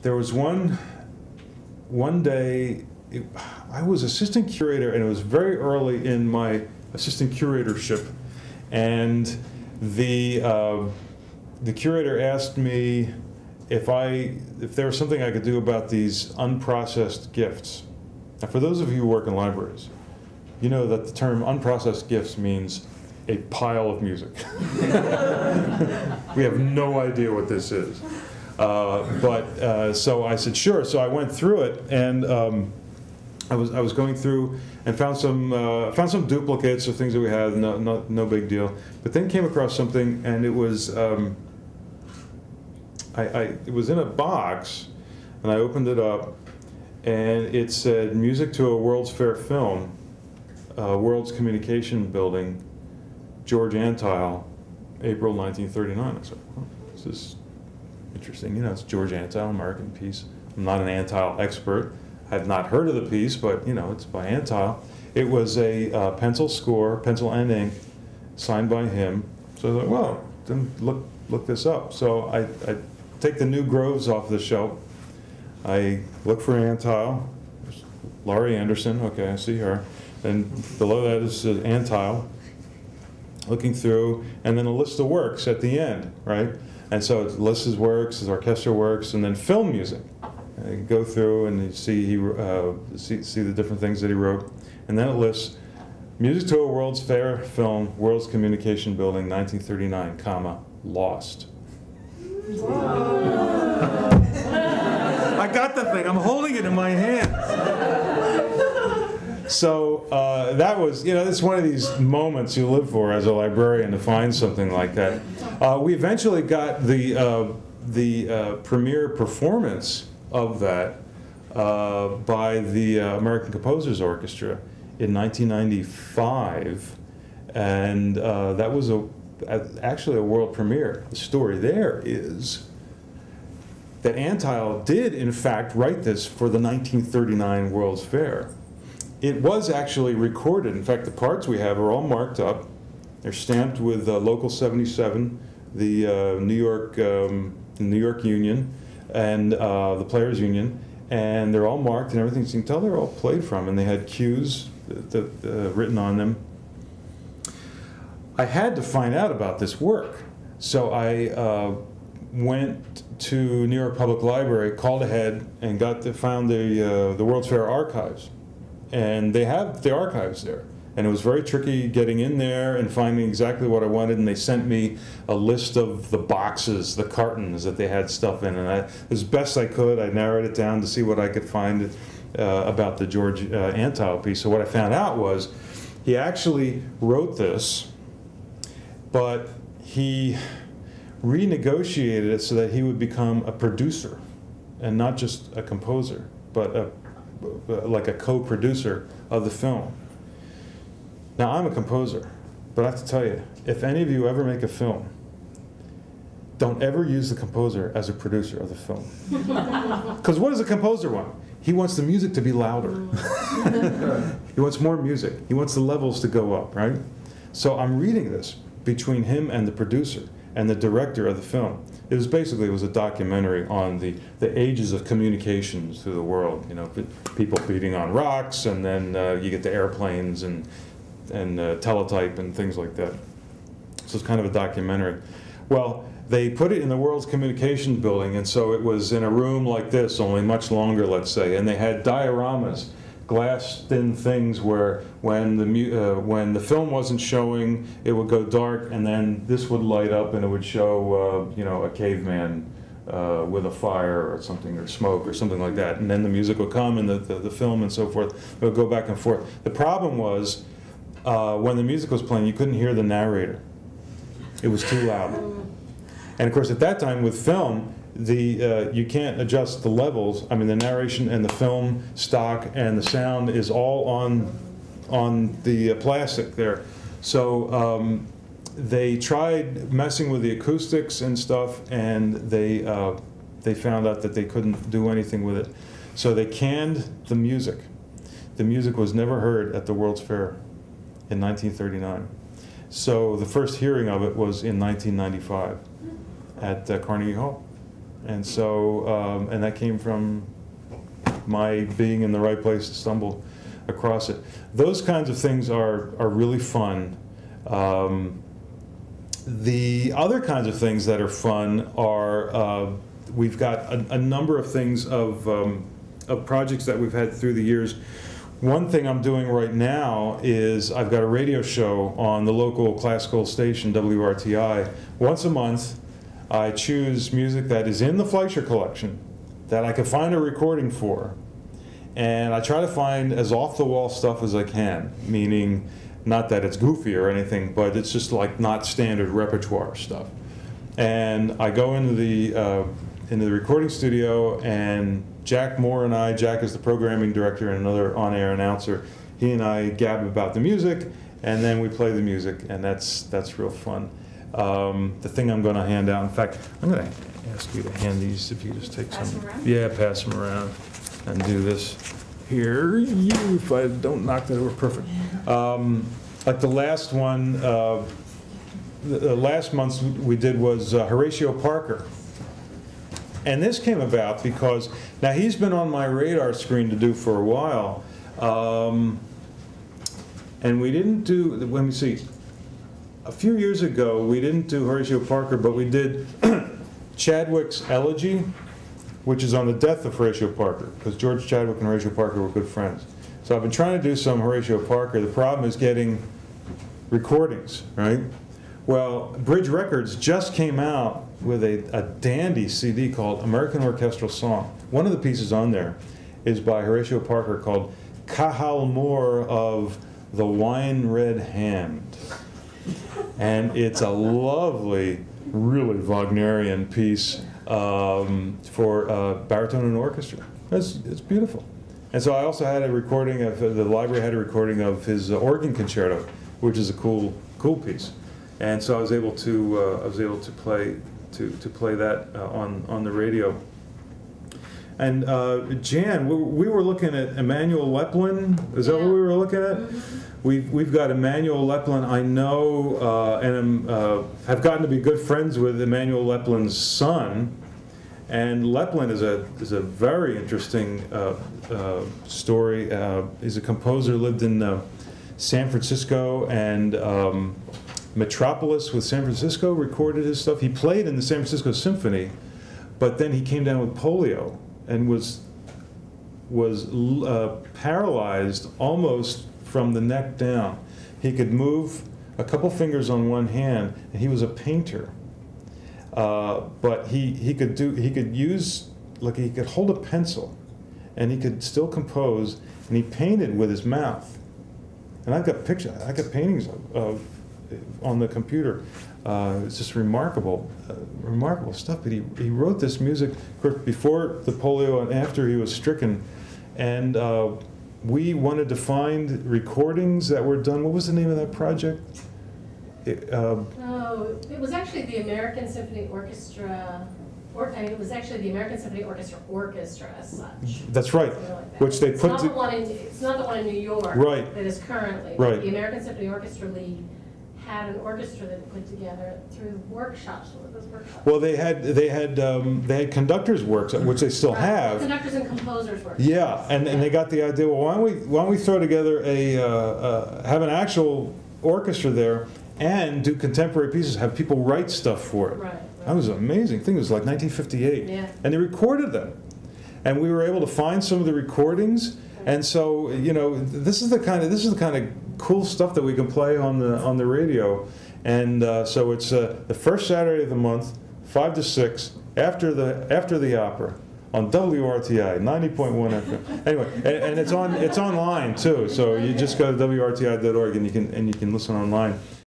there was one day, I was assistant curator, and it was very early in my assistant curatorship, and the curator asked me if there was something I could do about these unprocessed gifts. Now, for those of you who work in libraries, you know that the term unprocessed gifts means a pile of music. We have no idea what this is. So I said, sure. So I went through it, and I was going through and found some duplicates of things that we had, no big deal. But then came across something, and it was it was in a box, and I opened it up, and it said "Music to a World's Fair Film, World's Communication Building, George Antile, April 1939." I said, "Oh, this is interesting. You know, it's George Antile, American piece. I'm not an Antile expert. I've not heard of the piece, but you know, it's by Antile." It was a pencil score, pencil and ink, signed by him. So I thought, well, then look this up. So I take the New Groves off the shelf. I look for Antile. There's Laurie Anderson. Okay, I see her. And below that is Antile. Looking through, and then a list of works at the end, right? And so it lists his works, his orchestral works, and then film music. And you go through and you see see the different things that he wrote, and then it lists music to a World's Fair Film, World's Communication Building, 1939, comma, Lost. I got the thing. I'm holding it in my hand. So that was, you know, it's one of these moments you live for as a librarian, to find something like that. We eventually got the premiere performance of that by the American Composers Orchestra in 1995, and that was actually a world premiere. The story there is that Antile did, in fact, write this for the 1939 World's Fair. It was actually recorded. In fact, the parts we have are all marked up. They're stamped with Local 77, the New York Union, and the Players Union, and they're all marked and everything. So you can tell they're all played from, and they had cues written on them. I had to find out about this work, so I went to New York Public Library, called ahead, and found the World's Fair archives. And they have the archives there. And it was very tricky getting in there and finding exactly what I wanted, and they sent me a list of the boxes, the cartons that they had stuff in, and as best I could, I narrowed it down to see what I could find about the George Antile piece. So what I found out was he actually wrote this, but he renegotiated it so that he would become a producer, and not just a composer, but like a co-producer of the film. Now, I'm a composer, but I have to tell you, if any of you ever make a film, don't ever use the composer as a producer of the film. Because what does a composer want? He wants the music to be louder. He wants more music. He wants the levels to go up, right? So I'm reading this between him and the producer and the director of the film. It was a documentary on the ages of communications through the world. You know, people beating on rocks, and then you get the airplanes and teletype and things like that. So it's kind of a documentary. Well, they put it in the World's Communication Building, and so it was in a room like this, only much longer, let's say, and they had dioramas, glass-thin things where when the film wasn't showing, it would go dark, and then this would light up, and it would show you know, a caveman with a fire or something, or smoke or something like that, and then the music would come, and the film and so forth. It would go back and forth. The problem was when the music was playing, you couldn't hear the narrator. It was too loud. And of course, at that time with film, you can't adjust the levels. I mean, the narration and the film stock and the sound is all on the plastic there. So they tried messing with the acoustics and stuff, and they found out that they couldn't do anything with it. So they canned the music. The music was never heard at the World's Fair in 1939. So the first hearing of it was in 1995 at Carnegie Hall. And so, and that came from my being in the right place to stumble across it. Those kinds of things are really fun. The other kinds of things that are fun are, we've got a number of things of projects that we've had through the years. One thing I'm doing right now is I've got a radio show on the local classical station, WRTI. Once a month, I choose music that is in the Fleisher Collection that I can find a recording for. And I try to find as off-the-wall stuff as I can, meaning not that it's goofy or anything, but it's just like not standard repertoire stuff. And I go into the recording studio, and Jack Moore and I, Jack is the programming director and another on-air announcer, he and I gab about the music, and then we play the music, and that's real fun. The thing I'm going to hand out, in fact, I'm going to ask you to hand these, if you just take pass some. Them around? Yeah, pass them around and do this. Here, if I don't knock that over, perfect. Like the last one, the last month's we did was Horatio Parker. And this came about because, now he's been on my radar screen to do for a while, and we didn't do, let me see, a few years ago we didn't do Horatio Parker, but we did Chadwick's Elegy, which is on the death of Horatio Parker, because George Chadwick and Horatio Parker were good friends. So I've been trying to do some Horatio Parker. The problem is getting recordings, right? Well, Bridge Records just came out with a dandy CD called American Orchestral Song. One of the pieces on there is by Horatio Parker called Cahal Moore of the Wine Red Hand. And it's a lovely, really Wagnerian piece for baritone and orchestra. It's beautiful. And so I also had a recording of, the library had a recording of his organ concerto, which is a cool piece. And so I was able to play that on the radio. And Jan, we were looking at Emanuel Leplin. Is that what we were looking at? Mm-hmm. We've got Emanuel Leplin. I know, and have gotten to be good friends with Emanuel Leplin's son. And Leplin is a very interesting story. He's a composer, lived in San Francisco, and Metropolis with San Francisco recorded his stuff. He played in the San Francisco Symphony, but then he came down with polio and was paralyzed almost from the neck down. He could move a couple fingers on one hand, and he was a painter. But he could use, like, he could hold a pencil, and he could still compose, and he painted with his mouth. And I've got pictures, I got paintings of on the computer. It's just remarkable stuff. But he wrote this music before the polio and after he was stricken, and we wanted to find recordings that were done. What was the name of that project? It was actually the American Symphony Orchestra. It was actually the American Symphony Orchestra as such. That's right. Like that. Which they put. It's not the one in New York. Right. That is currently. Right. The American Symphony Orchestra League had an orchestra that it put together through workshops. What were those workshops? Well, they had conductors' works, which they still have. Conductors and composers' works. Yeah, and they got the idea. Well, why don't we throw together have an actual orchestra there and do contemporary pieces, have people write stuff for it. Right. That was an amazing thing. It was like 1958. Yeah. And they recorded them. And we were able to find some of the recordings. And so, this is the kind of cool stuff that we can play on the radio. And so it's the first Saturday of the month, 5 to 6, after the opera, on WRTI 90.1 FM. Anyway, and it's online too. So you just go to WRTI.org and you can listen online.